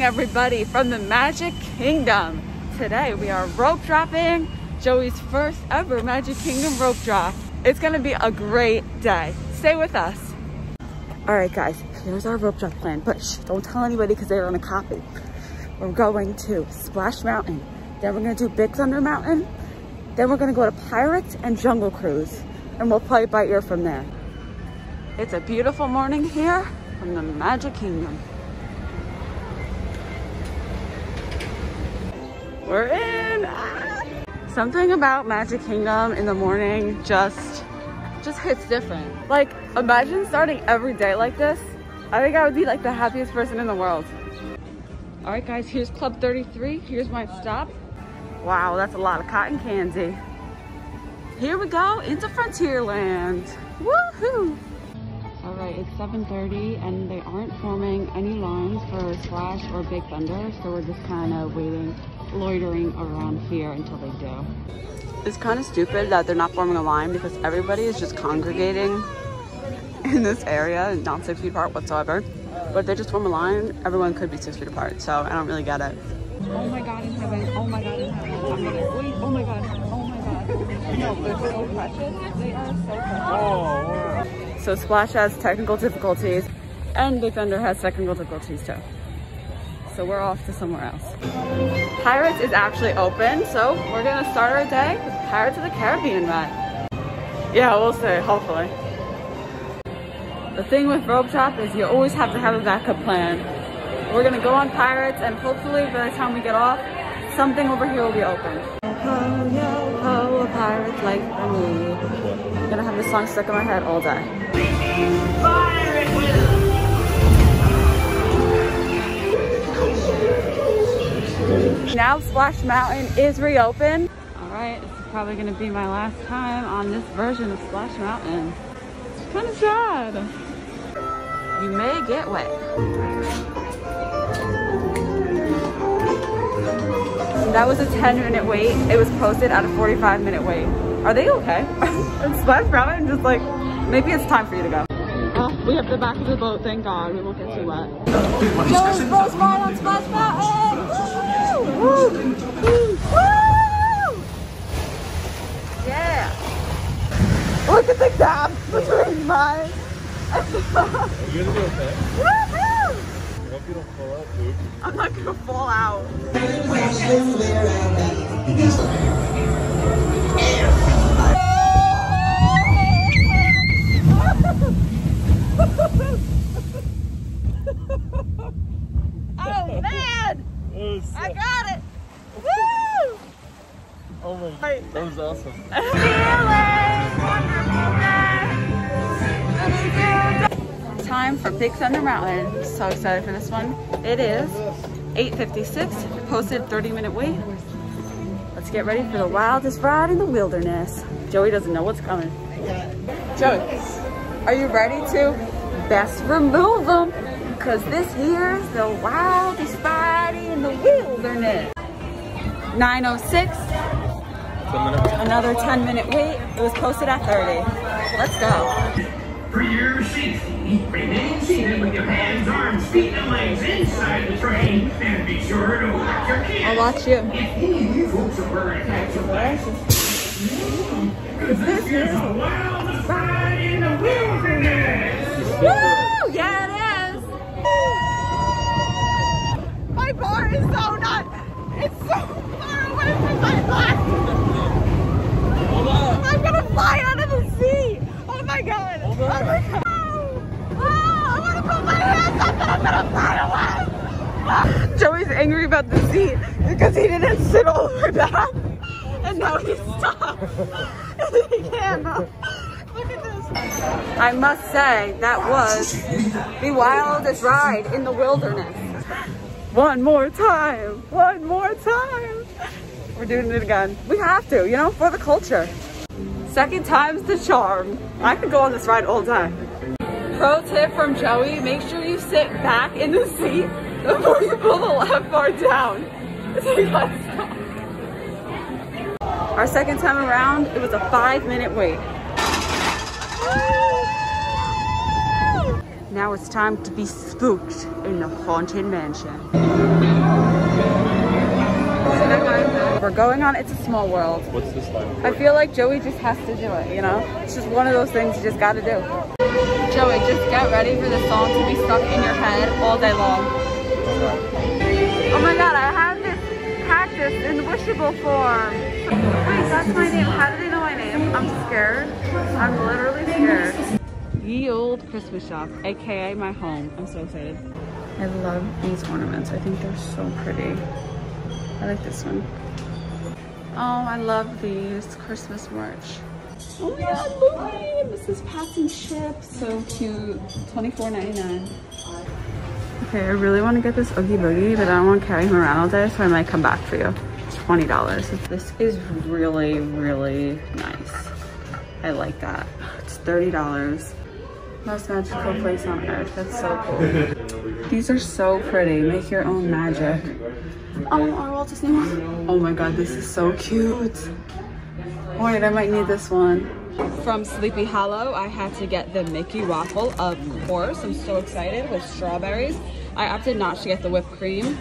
everybody from the Magic Kingdom. Today we are rope dropping Joey's first ever Magic Kingdom rope drop. It's gonna be a great day. Stay with us. All right guys, here's our rope drop plan, but shh, don't tell anybody because they're gonna copy. We're going to Splash Mountain, then we're gonna do Big Thunder Mountain, then we're gonna go to Pirates and Jungle Cruise, and we'll play by ear from there. It's a beautiful morning here from the Magic Kingdom. We're in! Ah! Something about Magic Kingdom in the morning just hits different. Like, imagine starting every day like this. I think I would be like the happiest person in the world. All right guys, here's Club 33. Here's my stop. Wow, that's a lot of cotton candy. Here we go into Frontierland. Woohoo! All right, it's 7:30 and they aren't forming any lines for Splash or Big Thunder, so we're just kind of waiting, loitering around here until they do. It's kind of stupid that they're not forming a line because everybody is just congregating in this area, not 6 feet apart whatsoever. But if they just form a line, everyone could be 6 feet apart, so I don't really get it. Oh my God in heaven, oh my God in heaven. I'm gonna wait, oh my God, oh my God. No, they're so precious. They are so precious. Oh, wow. So Splash has technical difficulties and Big Thunder has technical difficulties too. So we're off to somewhere else. Pirates is actually open, so we're gonna start our day with Pirates of the Caribbean ride. Yeah, we'll see, hopefully. The thing with rope drop is you always have to have a backup plan. We're gonna go on Pirates and hopefully by the time we get off, something over here will be open. Ho, yo, ho, a pirate like me. I'm gonna have this song stuck in my head all day. Now Splash Mountain is reopened. All right, this is probably gonna be my last time on this version of Splash Mountain. It's kind of sad. You may get wet. That was a 10-minute wait. It was posted at a 45-minute wait. Are they okay? And Splash Mountain just like, maybe it's time for you to go. Oh, we have the back of the boat, thank God. We won't get too wet. Joey's first ride on Splash Mountain! Woo! Woo! Woo! Yeah! Look at the gap between mine. Are you gonna be okay? Woohoo! I hope you don't fall out, dude. I'm not gonna fall out. Oh man! I got it! Woo! Oh my God, that was awesome. Time for Big Thunder Mountain. So excited for this one. It is 8:56, posted 30-minute wait. Let's get ready for the wildest ride in the wilderness. Joey doesn't know what's coming. Joey, are you ready to best remove them? Because this here is the wildest ride in the wilderness. 9:06, another 10-minute wait. It was posted at 30. Let's go. For your safety, remain seated with your hands, arms, feet, and legs inside the train, and be sure to lock your kids. I'll watch you. If any of you folks are wearing hats or glasses, because this is the wildest ride in the wilderness. Woo! Yeah, it is. My bar is so not. It's so far away from my glasses. Hold on. I'm gonna fly out of the sea. Oh my God. Hold on. Oh my God. Oh, I wanna put my hands up and I'm gonna fly away. Joey's angry about the seat because he didn't sit all the way back. And now he's stopped. He can't. Look at this. I must say, that was the wildest ride in the wilderness. One more time. One more time. We're doing it again. We have to, you know, for the culture. Second time's the charm. I could go on this ride all day. Pro tip from Joey, make sure you sit back in the seat before you pull the left bar down. Our second time around, it was a 5-minute wait. Now it's time to be spooked in the Haunted Mansion. We're going on It's a Small World. What's this like? I feel like Joey just has to do it, you know? It's just one of those things you just gotta do. Joey, just get ready for the song to be stuck in your head all day long. Oh my god, I have this cactus in wishable form. Wait, that's my name. How do they know my name? I'm scared. I'm literally scared. Ye Old Christmas Shop, aka my home. I'm so excited. I love these ornaments. I think they're so pretty. I like this one. Oh, I love these Christmas merch. Oh my god, Louie! This is Pats and Chips. So cute. $24.99. Okay, I really want to get this Oogie Boogie, but I don't want to carry him around all day, so I might come back for you. $20. This is really, really nice. I like that. It's $30. Most magical place on earth. That's so cool. These are so pretty. Make your own magic. Oh, our Walt Disney one. Oh my god, this is so cute. Wait, I might need this one. From Sleepy Hollow, I had to get the Mickey waffle, of course. I'm so excited, with strawberries. I opted not to get the whipped cream.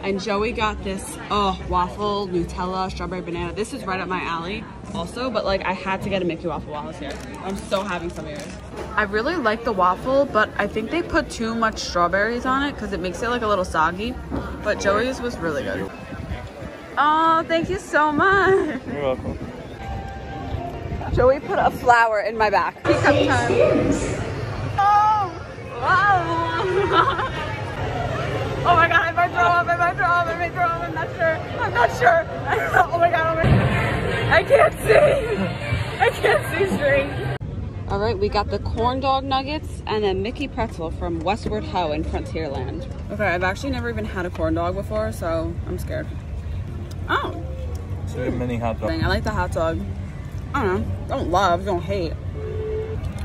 And Joey got this, waffle, Nutella, strawberry banana. This is right up my alley also, but like I had to get a Mickey waffle while I was here. I'm so having some of yours. I really like the waffle, but I think they put too much strawberries on it because it makes it like a little soggy. But Joey's was really good. Oh, thank you so much. You're welcome. Joey put a flower in my back. Teacup time. Oh, wow. Oh my god, I might throw up, I might throw up, I might throw up, I'm not sure. I'm not sure. Oh my god, I can't see. I can't see straight. All right, we got the corn dog nuggets and a Mickey pretzel from Westward Ho in Frontierland. Okay, I've actually never even had a corn dog before, so I'm scared. Oh. So a mini hot dog. I like the hot dog. I don't know, don't love, don't hate.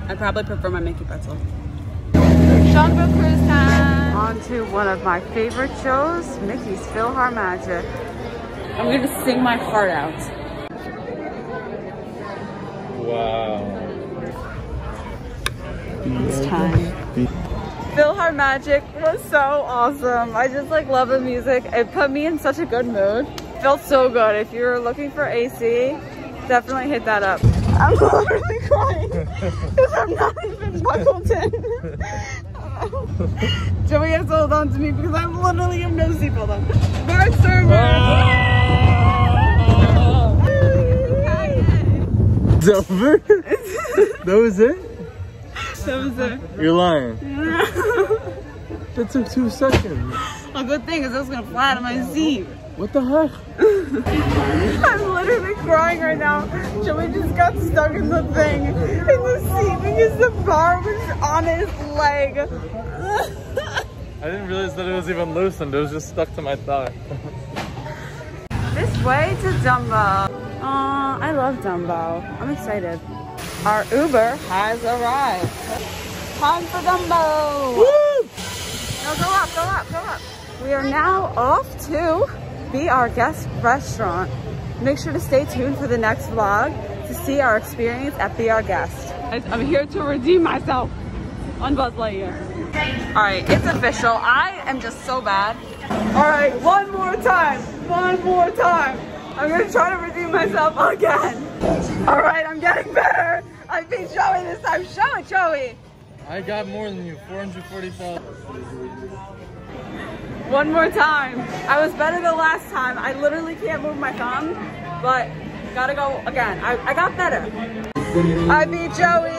I'd probably prefer my Mickey pretzel. Jungle Cruise time! On to one of my favorite shows, Mickey's PhilharMagic. I'm gonna sing my heart out. Wow. It's time. PhilharMagic was so awesome. I just like love the music. It put me in such a good mood. Felt so good. If you're looking for AC, definitely hit that up. I'm literally crying because I'm not even buckled in. Joey has to hold on to me because I literally have no seatbelt on. Bar server! It's over? That was it? That was it. You're lying. That took 2 seconds. A good thing is I was gonna fly out of my seat. What the heck? I'm literally crying right now. Joey just got stuck in the thing, in the seat, because the bar was on his leg. I didn't realize that it was even loosened. It was just stuck to my thigh. This way to Dumbo. I love Dumbo. I'm excited. Our Uber has arrived. Time for Dumbo. Woo! No, go up, go up, go up. We are now off to Be Our Guest restaurant. Make sure to stay tuned for the next vlog to see our experience at Be Our Guest. I'm here to redeem myself on Buzz Lightyear. All right, it's official. I am just so bad. All right, one more time. One more time. I'm gonna try to redeem myself again. All right, I'm getting better. I beat Joey this time. Show it, Joey. I got more than you, 440,000. One more time. I was better the last time. I literally can't move my thumb, but gotta go again. I got better. I beat Joey.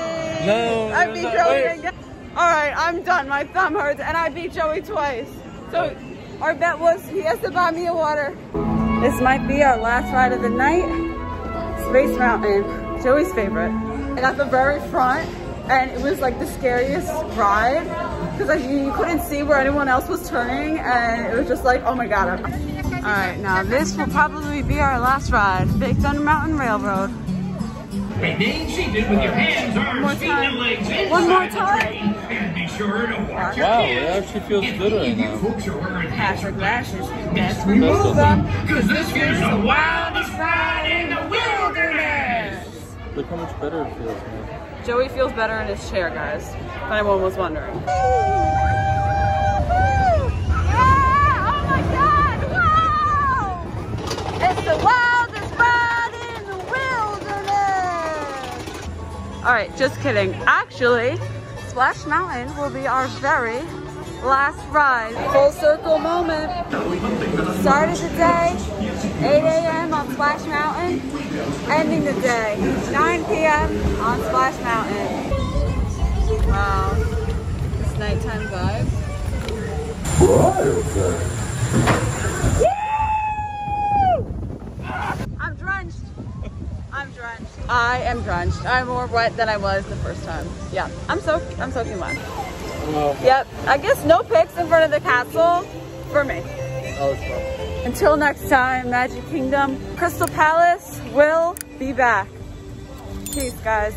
No, I beat Joey again. All right, I'm done. My thumb hurts, and I beat Joey twice. So our bet was he has to buy me a water. This might be our last ride of the night. Space Mountain, Joey's favorite. I got the very front, and it was like the scariest ride because you couldn't see where anyone else was turning, and it was just like, oh my god. All right, now this will probably be our last ride. Big Thunder Mountain Railroad. Remain seated with your hands, arms, feet, and legs inside One more the time. train. And be sure to watch your Wow, kids. it actually feels good right You now. folks are wearing Patrick Lashes. Let's remove them, because this is the wildest ride in the wilderness. Look how much better it feels, man. Joey feels better in his chair, guys. If anyone was wondering. Yeah! Oh my God! Wow! It's the wildest ride in the wilderness. All right, just kidding. Actually, Splash Mountain will be our very last ride. Full circle moment. Started the day, 8 a.m. on Splash Mountain. Ending the day, 9 p.m. on Splash Mountain. Wow, this nighttime vibe. I'm drenched. I'm drenched. I am drenched. I'm more wet than I was the first time. Yeah, I'm soaking wet. Yep, I guess no pics in front of the castle for me. That was fun. Until next time, Magic Kingdom, Crystal Palace will be back. Peace, guys.